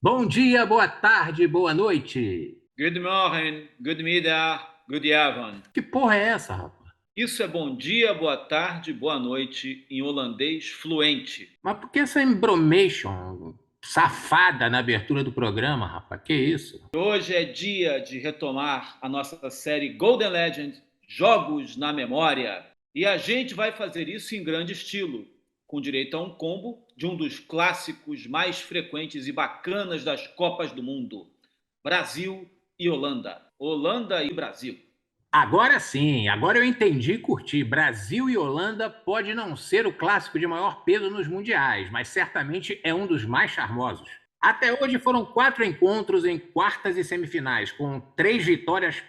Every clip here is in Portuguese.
Bom dia, boa tarde, boa noite. Good morning, good middag, good avond. Que porra é essa, rapaz? Isso é bom dia, boa tarde, boa noite em holandês fluente. Mas por que essa embromation safada na abertura do programa, rapaz? Que isso? Hoje é dia de retomar a nossa série Golden Legend, Jogos na Memória. E a gente vai fazer isso em grande estilo, com direito a um combo de um dos clássicos mais frequentes e bacanas das Copas do Mundo: Brasil e Holanda. Holanda e Brasil. Agora sim, agora eu entendi e curti. Brasil e Holanda pode não ser o clássico de maior peso nos mundiais, mas certamente é um dos mais charmosos. Até hoje foram 4 encontros em quartas e semifinais, com 3 vitórias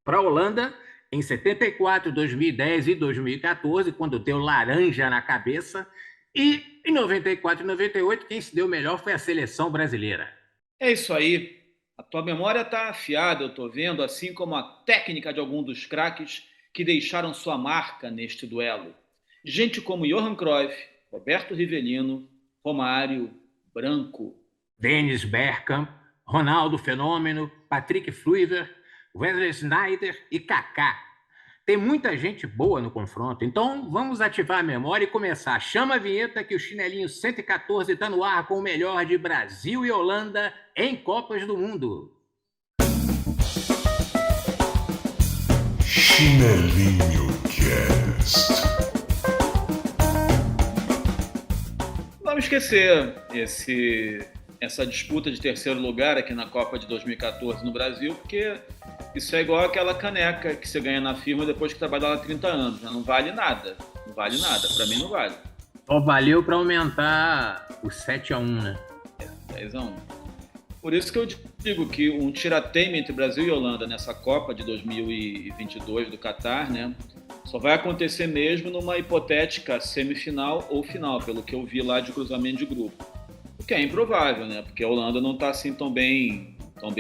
para a Holanda em 74, 2010 e 2014, quando deu laranja na cabeça, e em 94 e 98 quem se deu melhor foi a seleção brasileira. É isso aí. A tua memória está afiada, eu estou vendo, assim como a técnica de algum dos craques que deixaram sua marca neste duelo. Gente como Johan Cruyff, Roberto Rivelino, Romário, Branco. Dennis Bergkamp, Ronaldo Fenômeno, Patrick Kluivert, Wesley Sneijder e Kaká. Tem muita gente boa no confronto, então vamos ativar a memória e começar. Chama a vinheta que o chinelinho 114 está no ar com o melhor de Brasil e Holanda em Copas do Mundo. Chinelinho Cast. Vamos esquecer essa disputa de terceiro lugar aqui na Copa de 2014 no Brasil, porque isso é igual aquela caneca que você ganha na firma depois que trabalha lá há 30 anos. Né? Não vale nada. Não vale nada. Para mim não vale. Só valeu para aumentar o 7-1, né? 10 a 1. Por isso que eu digo que um tirateima entre Brasil e Holanda nessa Copa de 2022 do Catar, né, só vai acontecer mesmo numa hipotética semifinal ou final, pelo que eu vi lá de cruzamento de grupo. O que é improvável, né? Porque a Holanda não está assim tão bem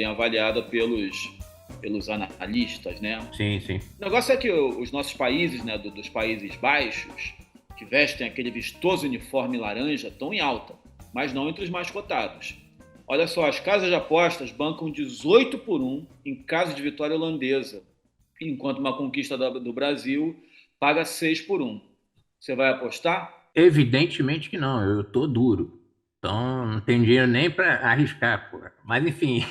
avaliada pelos analistas, né? Sim, sim. O negócio é que os nossos países, né, dos Países Baixos, que vestem aquele vistoso uniforme laranja, estão em alta, mas não entre os mais cotados. Olha só, as casas de apostas bancam 18 por 1 em caso de vitória holandesa, enquanto uma conquista do Brasil paga 6 por 1. Você vai apostar? Evidentemente que não, eu tô duro. Então não tem dinheiro nem para arriscar, pô. Mas enfim,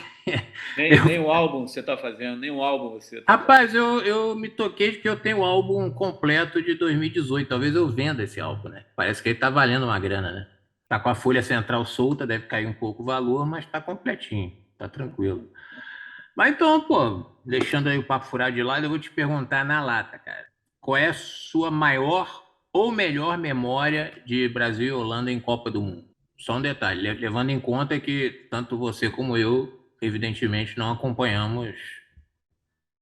Nem eu o álbum você está fazendo, nem o álbum você está fazendo. rapaz, eu me toquei de que eu tenho o álbum completo de 2018. Talvez eu venda esse álbum, né? Parece que ele tá valendo uma grana, né? Tá com a folha central solta, deve cair um pouco o valor, mas tá completinho, tá tranquilo. Mas então, pô, deixando aí o papo furado de lado, eu vou te perguntar na lata, cara. Qual é a sua maior ou melhor memória de Brasil e Holanda em Copa do Mundo? Só um detalhe, levando em conta que tanto você como eu, evidentemente, não acompanhamos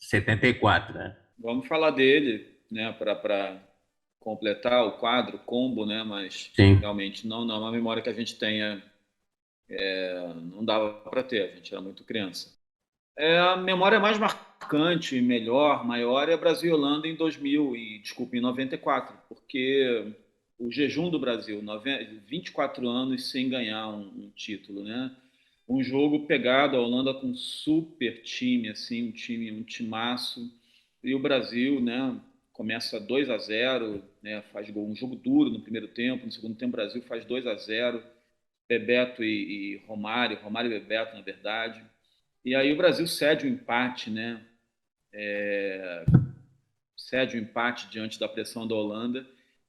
74, né? Vamos falar dele, né, para completar o quadro, o combo, né, mas Sim. realmente não é uma memória que a gente tenha, não dava para ter, a gente era muito criança. A memória mais marcante, melhor, maior é Brasil e Holanda em 2000 e, desculpe, em 94, porque o jejum do Brasil, 24 anos sem ganhar um título, né? Um jogo pegado, a Holanda com um super time, assim, um timaço, e o Brasil, né, começa 2 a 0, né, faz gol, um jogo duro no primeiro tempo, no segundo tempo o Brasil faz 2 a 0, Bebeto e Romário, Romário e Bebeto, na verdade. E aí o Brasil cede o empate, né? Cede o empate diante da pressão da Holanda.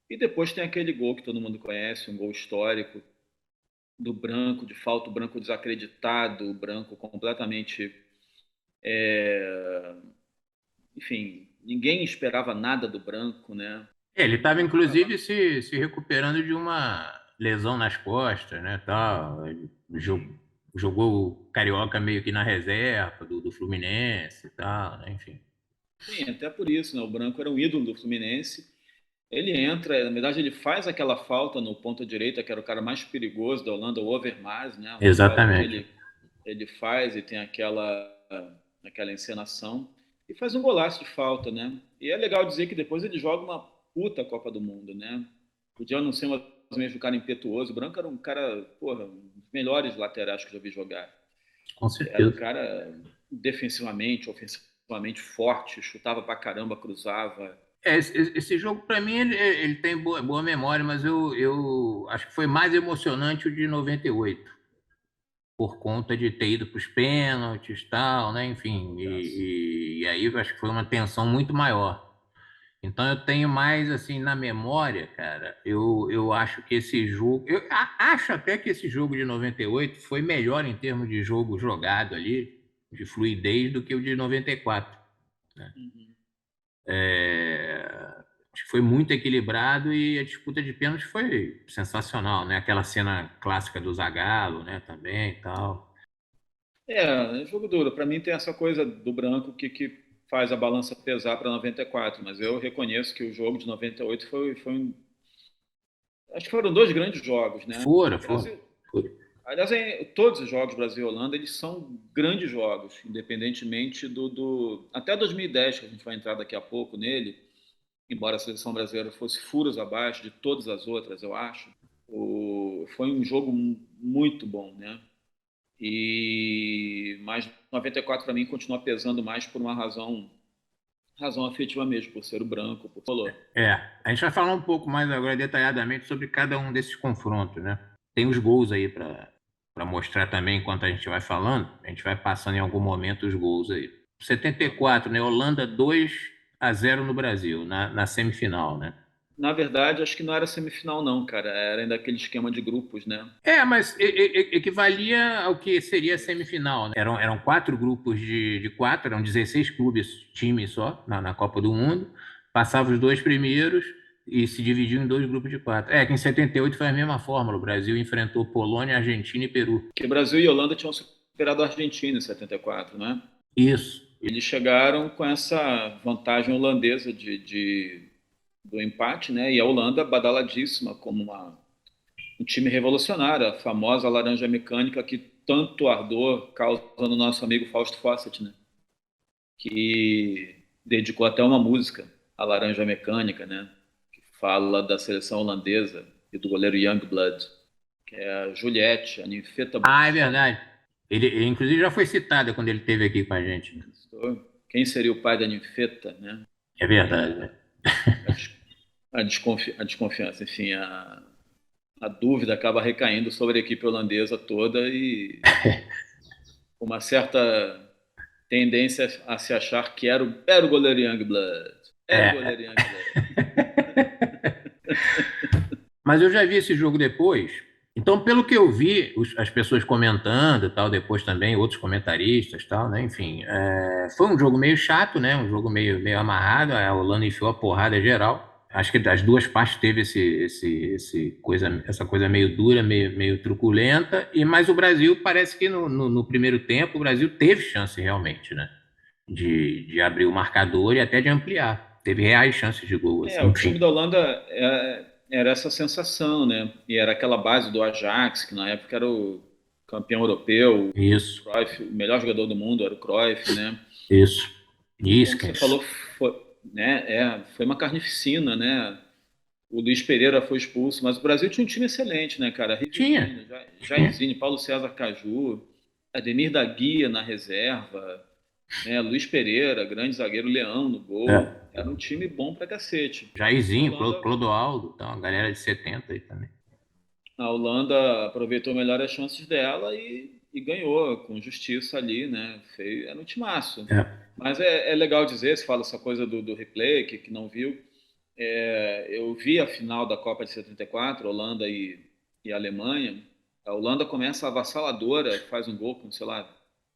E depois tem aquele gol que todo mundo conhece, um gol histórico do Branco, de falta, o Branco desacreditado, o Branco completamente. Enfim, ninguém esperava nada do Branco, né? Ele estava, Vamos falar. inclusive, se recuperando de uma lesão nas costas, né, tal. Ele jogou o Carioca meio que na reserva do Fluminense e tal, né, enfim. Sim, até por isso, né? O Branco era um ídolo do Fluminense. Ele entra, na verdade, ele faz aquela falta no ponta direita, que era o cara mais perigoso da Holanda, o Overmars, né? Uma falta que Exatamente. ele faz e tem aquela encenação. E faz um golaço de falta, né? E é legal dizer que depois ele joga uma puta Copa do Mundo, né? Podia não ser mais mesmo um cara impetuoso. O Branco era um cara, porra, um dos melhores laterais que eu já vi jogar. Com Era um certeza. cara defensivamente, ofensivamente forte, chutava pra caramba, cruzava. Esse jogo, para mim, ele tem boa memória, mas eu acho que foi mais emocionante o de 98 por conta de ter ido para os pênaltis e tal, né? Enfim, e aí eu acho que foi uma tensão muito maior. Então eu tenho mais assim na memória, cara. Eu acho que esse jogo, acho até que esse jogo de 98 foi melhor em termos de jogo jogado ali, de fluidez, do que o de 94, né? Uhum. É, acho que foi muito equilibrado e a disputa de pênalti foi sensacional, né? Aquela cena clássica do Zagallo, né? Também e tal. É jogo duro. Para mim tem essa coisa do branco que faz a balança pesar para 94, mas eu reconheço que o jogo de 98 acho que foram dois grandes jogos, né? Foram. Brasil, aliás, todos os jogos Brasil e Holanda eles são grandes jogos, independentemente até 2010 que a gente vai entrar daqui a pouco nele. Embora a seleção brasileira fosse furos abaixo de todas as outras, eu acho, foi um jogo muito bom, né? Mas 94 para mim continua pesando mais por uma razão afetiva mesmo, por ser o branco, por falou. É, a gente vai falar um pouco mais agora detalhadamente sobre cada um desses confrontos, né? Tem os gols aí para mostrar também enquanto a gente vai falando. A gente vai passando em algum momento os gols aí. Tá bom. 74, né? Holanda 2-0 no Brasil, na semifinal, né? Na verdade, acho que não era semifinal não, cara. Era ainda aquele esquema de grupos, né? É, mas equivalia ao que seria a semifinal, né? Eram quatro grupos de quatro, eram 16 clubes, times só, na Copa do Mundo. Passavam os dois primeiros e se dividiam em dois grupos de quatro. É, que em 78 foi a mesma fórmula. O Brasil enfrentou Polônia, Argentina e Peru. Porque Brasil e Holanda tinham superado a Argentina em 74, né? Isso. Eles chegaram com essa vantagem holandesa do empate, né? E a Holanda badaladíssima como um time revolucionário, a famosa laranja mecânica que tanto ardor causa no nosso amigo Fausto Fawcett, né? Que dedicou até uma música à laranja mecânica, né? Que fala da seleção holandesa e do goleiro Youngblood, que é a Juliette, a ninfeta Ah, é bonitinha. verdade. Ele, inclusive, já foi citado quando ele esteve aqui com a gente, né? Quem seria o pai da ninfeta, né? É E verdade, né? a, des- a desconfiança, enfim, a dúvida acaba recaindo sobre a equipe holandesa toda e uma certa tendência a se achar que era o goleiro Youngblood. Era o É. goleiro Youngblood. Mas eu já vi esse jogo depois. Então, pelo que eu vi, as pessoas comentando e tal, depois também, outros comentaristas, tal, né? Enfim, foi um jogo meio chato, né? Um jogo meio amarrado. A Holanda enfiou a porrada geral. Acho que das duas partes teve essa coisa meio dura, meio truculenta. Mas o Brasil parece que no primeiro tempo o Brasil teve chance realmente, né? De abrir o marcador e até de ampliar. Teve reais chances de gol, assim, O time enfim. da Holanda era essa sensação, né? E era aquela base do Ajax, que na época era o campeão europeu, Isso, Cruyff, o melhor jogador do mundo era o Cruyff, né? isso. E como você Iskens. falou, foi uma carnificina, né? O Luiz Pereira foi expulso, mas o Brasil tinha um time excelente, né, cara? Tinha, Rivelino, tinha. Jairzinho, Paulo César Caju, Ademir da Guia na reserva, né? Luiz Pereira, grande zagueiro, Leão no gol. É. Era um time bom pra cacete. A Jairzinho, Holanda, Clodoaldo, então, a galera de 70 aí também. a Holanda aproveitou melhor as chances dela e ganhou com justiça ali, né? Era um timaço. É. Mas é legal dizer, se fala essa coisa do replay, que não viu. Eu vi a final da Copa de 74, Holanda e Alemanha. A Holanda começa avassaladora, faz um gol com, sei lá,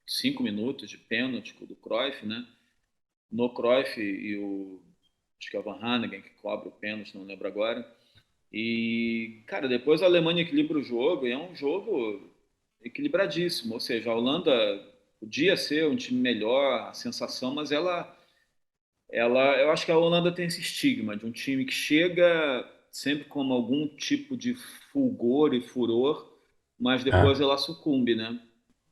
5 minutos de pênalti do Cruyff, né? No Cruyff acho que é o Van Hanegem que cobra o pênalti, não lembro agora. E, cara, depois a Alemanha equilibra o jogo e é um jogo equilibradíssimo. Ou seja, a Holanda podia ser um time melhor, a sensação, mas eu acho que a Holanda tem esse estigma de um time que chega sempre com algum tipo de fulgor e furor, mas depois É. ela sucumbe, né?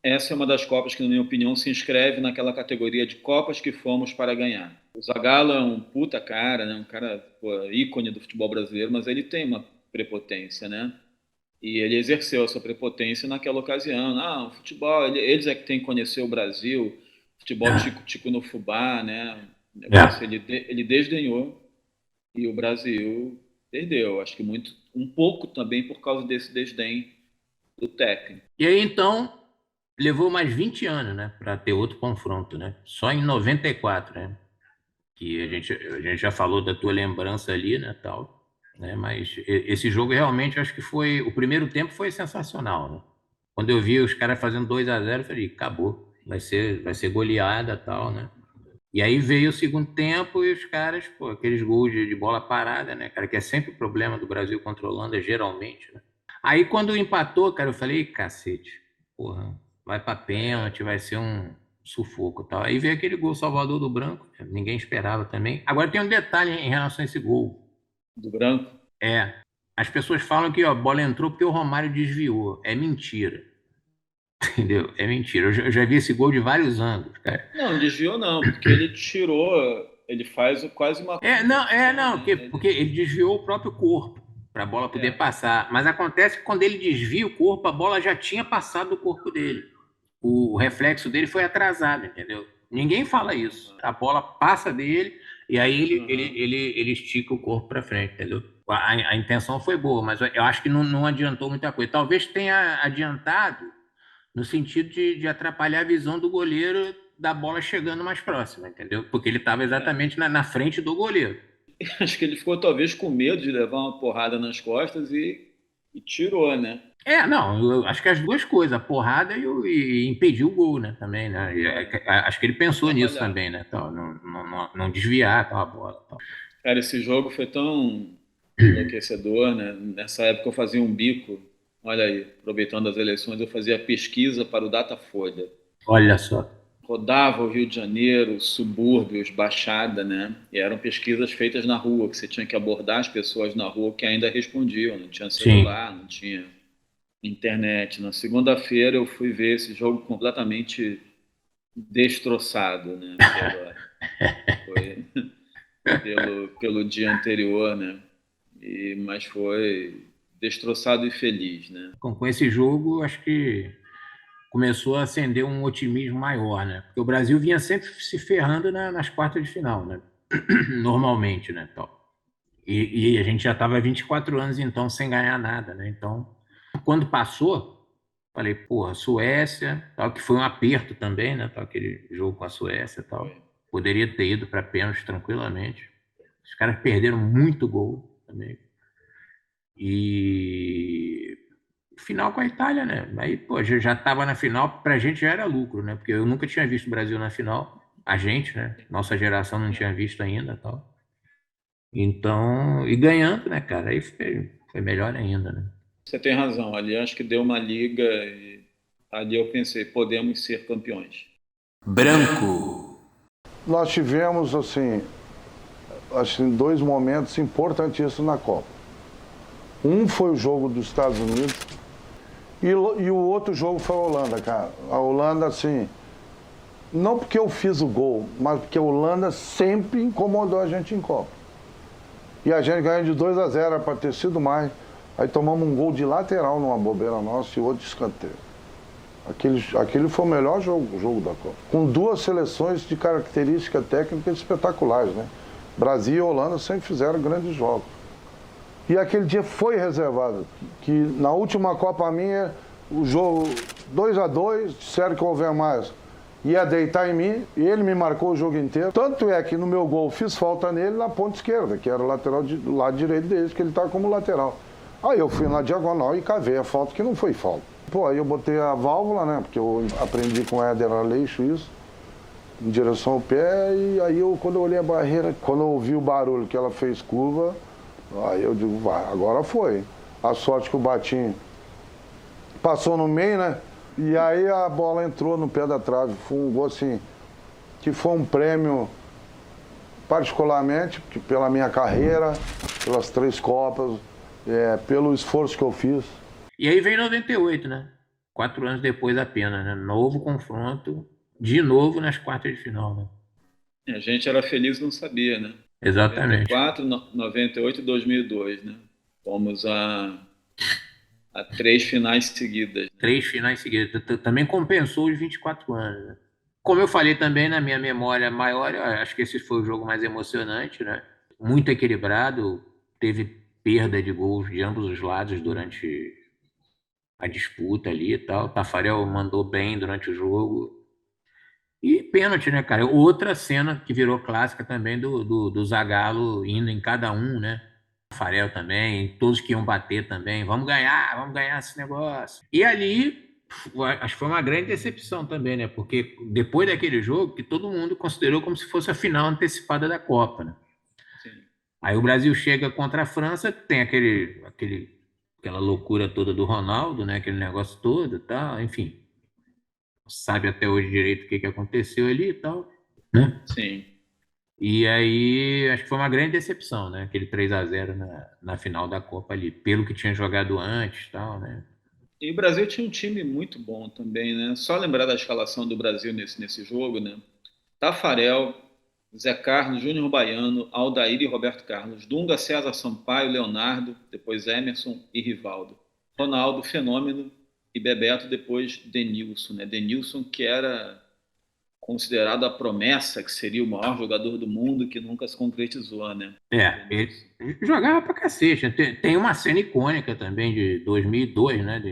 Essa é uma das Copas que, na minha opinião, se inscreve naquela categoria de Copas que fomos para ganhar. O Zagallo é um puta cara, né? Um cara, pô, ícone do futebol brasileiro, mas ele tem uma prepotência, né? E ele exerceu a sua prepotência naquela ocasião. Não, futebol, eles é que têm que conhecer o Brasil, futebol tico-tico no fubá, né? O negócio, ele desdenhou e o Brasil perdeu. Acho que um pouco também por causa desse desdém do técnico. E aí, então, levou mais 20 anos, né, para ter outro confronto, né? Só em 94, né? Que a gente já falou da tua lembrança ali, né, tal, né? Mas esse jogo realmente acho que foi o primeiro tempo foi sensacional, né? Quando eu vi os caras fazendo 2-0, eu falei, acabou, vai ser goleada, tal, né? E aí veio o segundo tempo e os caras, pô, aqueles gols de bola parada, né, cara, que é sempre o problema do Brasil contra a Holanda, geralmente, né? Aí quando empatou, cara, eu falei, cacete, porra, vai pra pênalti, vai ser um sufoco, e tal. Aí veio aquele gol Salvador do Branco, né? Ninguém esperava também. Agora tem um detalhe em relação a esse gol. Do Branco? As pessoas falam que ó, a bola entrou porque o Romário desviou. É mentira, entendeu? É mentira. Eu já vi esse gol de vários ângulos, cara. Não, desviou não, porque ele tirou, ele faz quase uma Não, né? porque ele desviou o próprio corpo para a bola poder É. passar. Mas acontece que quando ele desvia o corpo, a bola já tinha passado do corpo dele. O reflexo dele foi atrasado, entendeu? Ninguém fala isso. A bola passa dele e aí ele estica o corpo para frente, entendeu? A intenção foi boa, mas eu acho que não adiantou muita coisa. Talvez tenha adiantado no sentido de atrapalhar a visão do goleiro da bola chegando mais próxima, entendeu? Porque ele estava exatamente na frente do goleiro. Acho que ele ficou talvez com medo de levar uma porrada nas costas e tirou, né? Não, eu acho que as duas coisas, a porrada e impedir o gol, né, também, né? Acho que ele pensou nisso Atrapalhar. também, né? Então, não desviar a bola. Tal. Cara, esse jogo foi tão enlouquecedor, né? Nessa época eu fazia um bico, olha aí, aproveitando as eleições, eu fazia pesquisa para o Datafolha. Olha só. Rodava o Rio de Janeiro, subúrbios, Baixada, né? E eram pesquisas feitas na rua, que você tinha que abordar as pessoas na rua que ainda respondiam, não tinha Sim. celular, não tinha internet. Na segunda-feira eu fui ver esse jogo completamente destroçado, né? Pelo dia anterior, né? Mas foi destroçado e feliz, né? Com esse jogo, acho que começou a acender um otimismo maior, né? Porque o Brasil vinha sempre se ferrando nas quartas de final, né? Normalmente, né? Tal. E a gente já estava 24 anos, então, sem ganhar nada, né? Então, quando passou, falei, porra, Suécia, tal, que foi um aperto também, né? Tal, aquele jogo com a Suécia, tal. Poderia ter ido para pênalti tranquilamente. Os caras perderam muito gol também. E final com a Itália, né? Aí, pô, já estava na final, pra gente já era lucro, né? Porque eu nunca tinha visto o Brasil na final. A gente, né? Nossa geração não tinha visto ainda, tal. Então, e ganhando, né, cara? Aí foi melhor ainda, né? Você tem razão, ali acho que deu uma liga e ali eu pensei, podemos ser campeões. Branco. Nós tivemos, assim, dois momentos importantíssimos na Copa. Um foi o jogo dos Estados Unidos e o outro jogo foi a Holanda, cara. A Holanda, assim, não porque eu fiz o gol, mas porque a Holanda sempre incomodou a gente em Copa. E a gente ganhou de 2-0, era para ter sido mais. Aí tomamos um gol de lateral numa bobeira nossa e outro de escanteio. Aquele foi o melhor jogo da Copa. Com duas seleções de características técnicas espetaculares, né? Brasil e Holanda sempre fizeram grandes jogos. E aquele dia foi reservado, que na última Copa minha, o jogo 2-2, disseram que o Overmars ia deitar em mim, e ele me marcou o jogo inteiro. Tanto é que no meu gol fiz falta nele na ponta esquerda, que era o lateral do lado direito dele, que ele estava como lateral. Aí eu fui na diagonal e cavei a falta, que não foi falta. Pô, aí eu botei a válvula, né, porque eu aprendi com o Éder Aleixo isso, em direção ao pé, e aí quando eu olhei a barreira, quando eu ouvi o barulho que ela fez curva, aí eu digo, vai, agora foi. A sorte que o Batinho passou no meio, né? E aí a bola entrou no pé da trave. Foi um gol assim, que foi um prêmio particularmente pela minha carreira, pelas 3 Copas, pelo esforço que eu fiz. E aí vem 98, né? 4 anos depois apenas, né? Novo confronto, de novo nas quartas de final, né? A gente era feliz e não sabia, né? Exatamente. 94, 98 e 2002, né? Fomos a a 3 finais seguidas. 3 finais seguidas. Também compensou os 24 anos, né? Como eu falei também na minha memória maior, eu acho que esse foi o jogo mais emocionante, né? Muito equilibrado, teve perda de gols de ambos os lados durante a disputa ali e tal. O Tafarel mandou bem durante o jogo. E pênalti, né, cara? Outra cena que virou clássica também do Zagallo indo em cada um, né? Tafarel também, todos que iam bater também. Vamos ganhar esse negócio. E ali, acho que foi uma grande decepção também, né? Porque depois daquele jogo, que todo mundo considerou como se fosse a final antecipada da Copa, né? Sim. Aí o Brasil chega contra a França, tem aquela loucura toda do Ronaldo, né? Aquele negócio todo e tal, enfim. Sabe até hoje direito o que aconteceu ali e tal, né? Sim. E aí, acho que foi uma grande decepção, né? Aquele 3-0 na final da Copa ali, pelo que tinha jogado antes e tal, né? E o Brasil tinha um time muito bom também, né? Só lembrar da escalação do Brasil nesse jogo, né? Tafarel, Zé Carlos, Júnior Baiano, Aldair e Roberto Carlos, Dunga, César Sampaio, Leonardo, depois Emerson e Rivaldo, Ronaldo, Fenômeno e Bebeto, depois Denilson, né? Denilson que era considerado a promessa, que seria o maior jogador do mundo, que nunca se concretizou, né? Ele jogava pra cacete. Tem uma cena icônica também de 2002, né?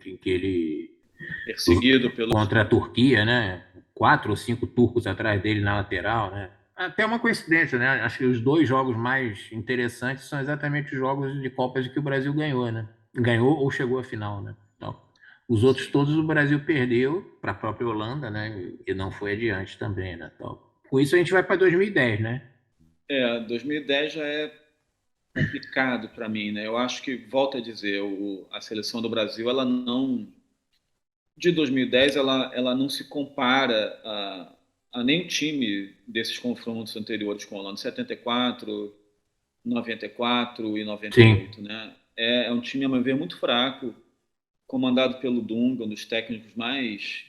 Em que ele, Perseguido pelos contra a turcos. Turquia, né? 4 ou 5 turcos atrás dele na lateral, né? Até uma coincidência, né? Acho que os dois jogos mais interessantes são exatamente os jogos de Copas que o Brasil ganhou, né? Ganhou ou chegou à final, né? Então, os outros Sim. todos o Brasil perdeu para a própria Holanda, né? E não foi adiante também, né? Então, com isso a gente vai para 2010, né? 2010 já é complicado para mim, né? Eu acho que, volto a dizer, a seleção do Brasil, ela não, de 2010, ela não se compara a nenhum time desses confrontos anteriores com a Holanda, 74, 94 e Sim. 98, né? É um time, a meu ver, muito fraco, comandado pelo Dunga, um dos técnicos mais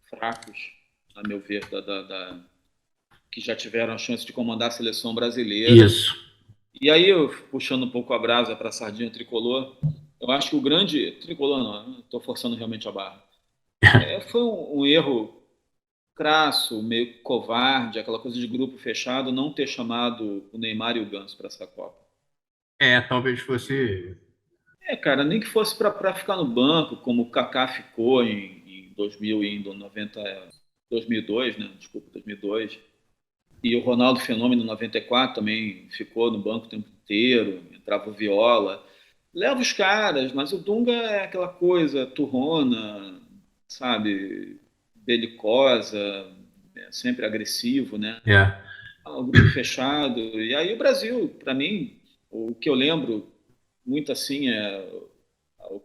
fracos, a meu ver, que já tiveram a chance de comandar a seleção brasileira. Isso. E aí, eu, puxando um pouco a brasa para a sardinha tricolor, eu acho que o grande. Tricolor não, estou forçando realmente a barra. Foi um erro crasso, meio covarde, aquela coisa de grupo fechado, não ter chamado o Neymar e o Ganso para essa Copa. Talvez fosse. Cara, nem que fosse para ficar no banco, como o Kaká ficou em 2000 e em 90, 2002, né? Desculpa, 2002. E o Ronaldo Fenômeno, em 94, também ficou no banco o tempo inteiro, entrava o Viola. Leva os caras, mas o Dunga é aquela coisa turrona, sabe, belicosa, sempre agressivo, né? É. O grupo fechado. E aí o Brasil, para mim, o que eu lembro muito assim é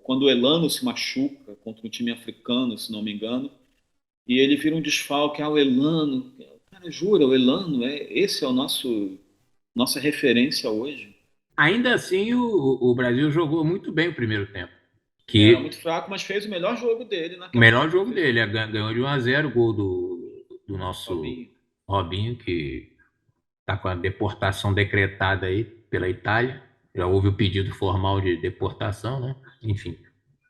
quando o Elano se machuca contra um time africano, se não me engano, e ele vira um desfalque, o Elano. Cara, jura, o Elano, esse é o nossa referência hoje. Ainda assim, o Brasil jogou muito bem o primeiro tempo. Era Que muito fraco, mas fez o melhor jogo dele o naquela melhor Copa. jogo dele, ganhou de 1-0, gol do nosso Robinho. Robinho, que está com a deportação decretada aí pela Itália. Já houve o pedido formal de deportação, né? Enfim.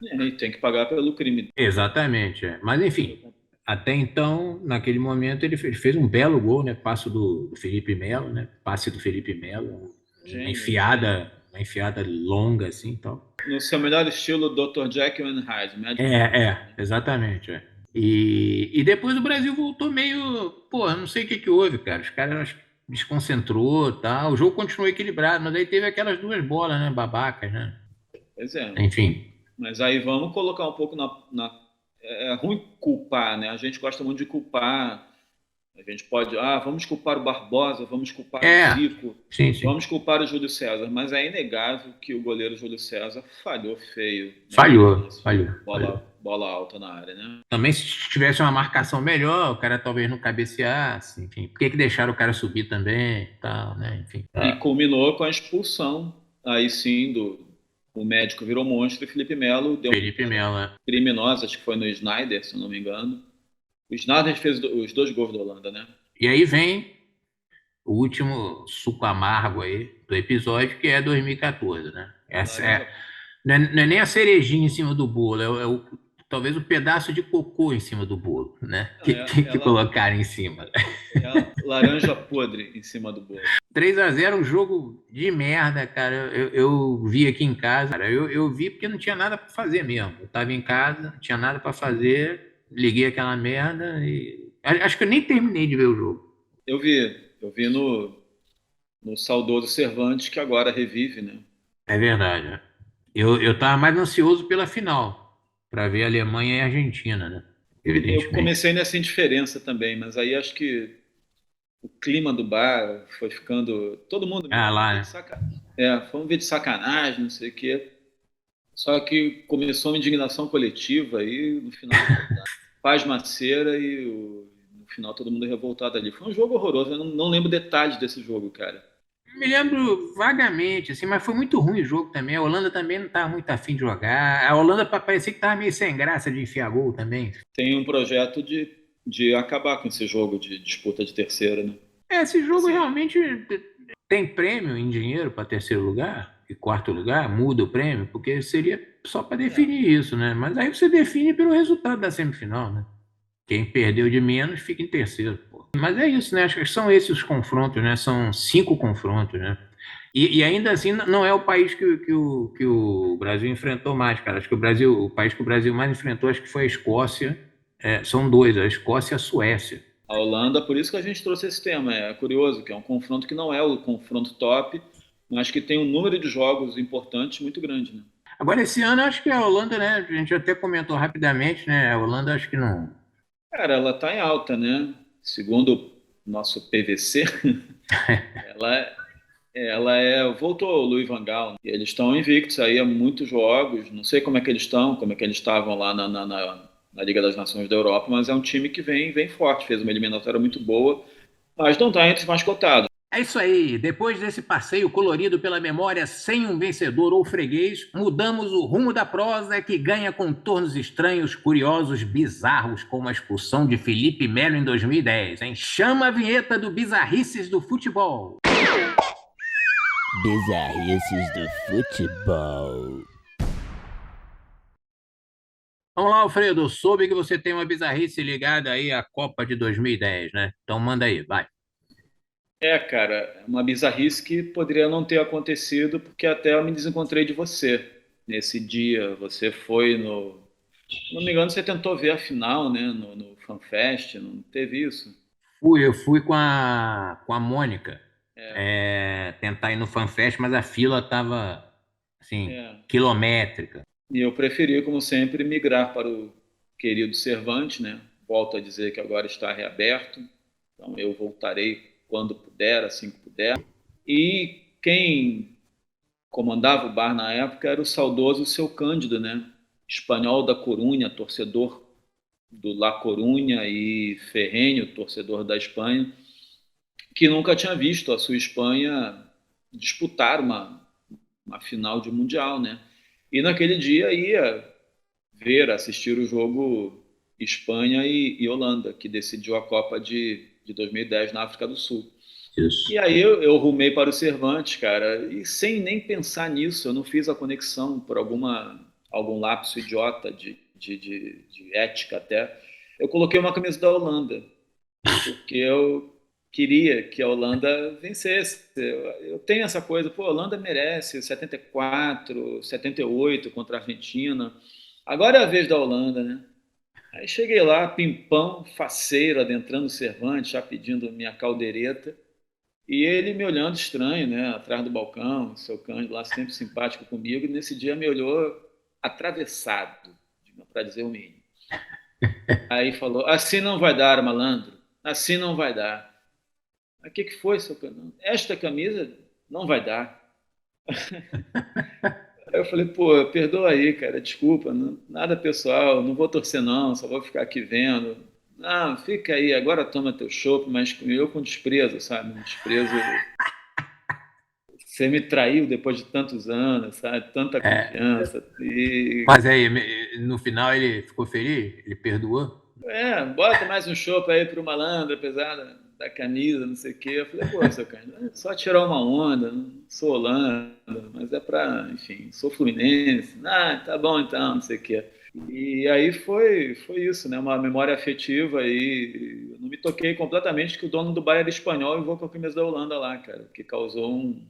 E tem que pagar pelo crime. Exatamente. Mas, enfim, até então, naquele momento, ele fez um belo gol, né? Passo do Felipe Melo, né? Passe do Felipe Melo, Gênio, gênio. uma enfiada longa, assim, então. No seu melhor estilo, Dr. Jekyll and Hyde, médico e monstro, né? Exatamente. E depois o Brasil voltou meio, pô, não sei o que houve, cara. Os caras acho que desconcentrou, tá? O jogo continuou equilibrado, mas aí teve aquelas duas bolas, né? Babacas, né? Pois é. Enfim. Mas aí vamos colocar um pouco é ruim culpar, né? A gente gosta muito de culpar. A gente pode, vamos culpar o Barbosa, vamos culpar o É, Zico, sim, sim. vamos culpar o Júlio César, mas é inegável que o goleiro Júlio César falhou feio naquele Falhou, lance de falhou, falhou. bola alta na área, né? Também se tivesse uma marcação melhor, o cara talvez não cabeceasse, enfim. Por que deixaram o cara subir também e tal, né? Enfim. E culminou com a expulsão, aí sim, o médico virou monstro e Felipe Melo deu Felipe uma Melo, né? criminosa, acho que foi no Snyder, se não me engano. O Snyder fez os 2 gols da Holanda, né? E aí vem o último suco amargo aí do episódio, que é 2014, né? Essa Lá no é Japão. Não é nem a cerejinha em cima do bolo, talvez o pedaço de cocô em cima do bolo, né? Não, Que colocaram em cima. é a laranja podre em cima do bolo. 3-0, um jogo de merda, cara. Eu vi aqui em casa, cara. Eu vi porque não tinha nada para fazer mesmo. Eu tava em casa, não tinha nada para fazer, liguei aquela merda e. Acho que eu nem terminei de ver o jogo. Eu vi no saudoso Cervantes, que agora revive, né? É verdade, né? Eu tava mais ansioso pela final, para ver Alemanha e Argentina, né? Eu Evidentemente. comecei nessa indiferença também, mas aí acho que o clima do bar foi ficando. Todo mundo, Ah, vamos lá, ver de né? vamos ver de sacanagem, não sei o quê. Só que começou uma indignação coletiva e no final pasmaceira e no final todo mundo revoltado ali. Foi um jogo horroroso, eu não lembro detalhes desse jogo, cara. Me lembro vagamente, assim, mas foi muito ruim o jogo também. A Holanda também não estava muito afim de jogar. A Holanda parecia que estava meio sem graça de enfiar gol também. Tem um projeto de acabar com esse jogo de disputa de terceira, né? Esse jogo Assim, realmente tem prêmio em dinheiro para terceiro lugar e quarto lugar, muda o prêmio, porque seria só para é, definir isso, né? Mas aí você define pelo resultado da semifinal, né? Quem perdeu de menos fica em terceiro, pô. Mas é isso, né? Acho que são esses os confrontos, né? São 5 confrontos, né? E ainda assim não é o país que o Brasil enfrentou mais, cara. Acho que o país que o Brasil mais enfrentou, acho que foi a Escócia. São dois, a Escócia e a Suécia. a Holanda, por isso que a gente trouxe esse tema. É curioso, que é um confronto que não é o confronto top, mas que tem um número de jogos importantes muito grande, né? Agora, esse ano, acho que a Holanda, né? A gente até comentou rapidamente, né? A Holanda, acho que não. Cara, ela está em alta, né? Segundo o nosso PVC, ela, voltou o Louis van Gaal, né? E eles estão invictos aí há muitos jogos. Não sei como é que eles estão, como é que eles estavam lá na Liga das Nações da Europa, mas é um time que vem forte, fez uma eliminatória muito boa, mas não está entre os mais cotados. É isso aí. Depois desse passeio colorido pela memória sem um vencedor ou freguês, mudamos o rumo da prosa que ganha contornos estranhos, curiosos, bizarros, como a expulsão de Felipe Melo em 2010, hein? Chama a vinheta do Bizarrices do Futebol. Bizarrices do futebol. Vamos lá, Alfredo. Soube que você tem uma bizarrice ligada aí à Copa de 2010, né? Então manda aí, vai. Cara, é uma bizarrice que poderia não ter acontecido, porque até eu me desencontrei de você nesse dia. Você foi no. Se não me engano, você tentou ver a final, né? No FanFest, não teve isso? Eu fui com a Mônica tentar ir no FanFest, mas a fila tava, assim, É. quilométrica. E eu preferi, como sempre, migrar para o querido Cervantes, né? Volto a dizer que agora está reaberto, então eu voltarei quando puder, assim que puder. E quem comandava o bar na época era o saudoso Seu Cândido, né? Espanhol da Corunha, torcedor do La Corunha e ferrenho, torcedor da Espanha, que nunca tinha visto a sua Espanha disputar uma final de Mundial, né? E naquele dia ia assistir o jogo Espanha e Holanda, que decidiu a Copa de 2010 na África do Sul. Isso. E aí eu rumei para o Cervantes, cara, e sem nem pensar nisso, eu não fiz a conexão por algum lapso idiota de ética até. Eu coloquei uma camisa da Holanda, porque eu queria que a Holanda vencesse. Eu tenho essa coisa, pô, a Holanda merece 74, 78 contra a Argentina. Agora é a vez da Holanda, né? Aí cheguei lá, pimpão, faceiro, adentrando o Cervantes, já pedindo minha caldeireta. E ele me olhando estranho, né, atrás do balcão, seu Cândido lá sempre simpático comigo, e nesse dia me olhou atravessado, para dizer o mínimo. Aí falou: assim não vai dar, malandro, assim não vai dar. O que foi, seu Cândido? Esta camisa não vai dar. Aí eu falei: pô, perdoa aí, cara, desculpa, nada pessoal, não vou torcer não, só vou ficar aqui vendo. Não, fica aí, agora toma teu chopp, mas eu com desprezo, sabe? Um desprezo. Você me traiu depois de tantos anos, sabe? Tanta confiança. E, Mas aí, no final ele ficou feliz? Ele perdoou? bota mais um chopp aí pro malandro, apesar da camisa, não sei o quê. Eu falei, pô, seu Cândido, é só tirar uma onda, não sou Holanda, mas é pra, enfim, sou fluminense. Ah, tá bom então, não sei o quê. E aí foi isso, né? Uma memória afetiva aí. Eu não me toquei completamente que o dono do bar era espanhol e vou com a camisa da Holanda lá, cara, que causou um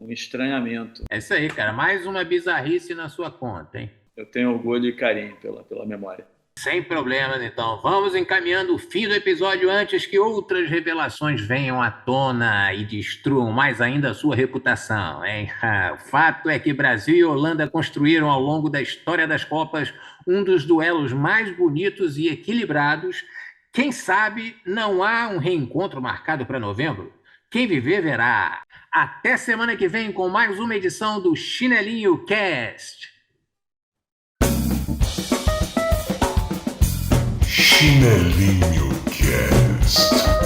estranhamento. É isso aí, cara. Mais uma bizarrice na sua conta, hein? Eu tenho orgulho e carinho pela memória. Sem problemas, então. Vamos encaminhando o fim do episódio antes que outras revelações venham à tona e destruam mais ainda a sua reputação, hein? O fato é que Brasil e Holanda construíram ao longo da história das Copas um dos duelos mais bonitos e equilibrados. Quem sabe não há um reencontro marcado para novembro? Quem viver verá. Até semana que vem com mais uma edição do Chinelinho Cast. Chinelinho Cast.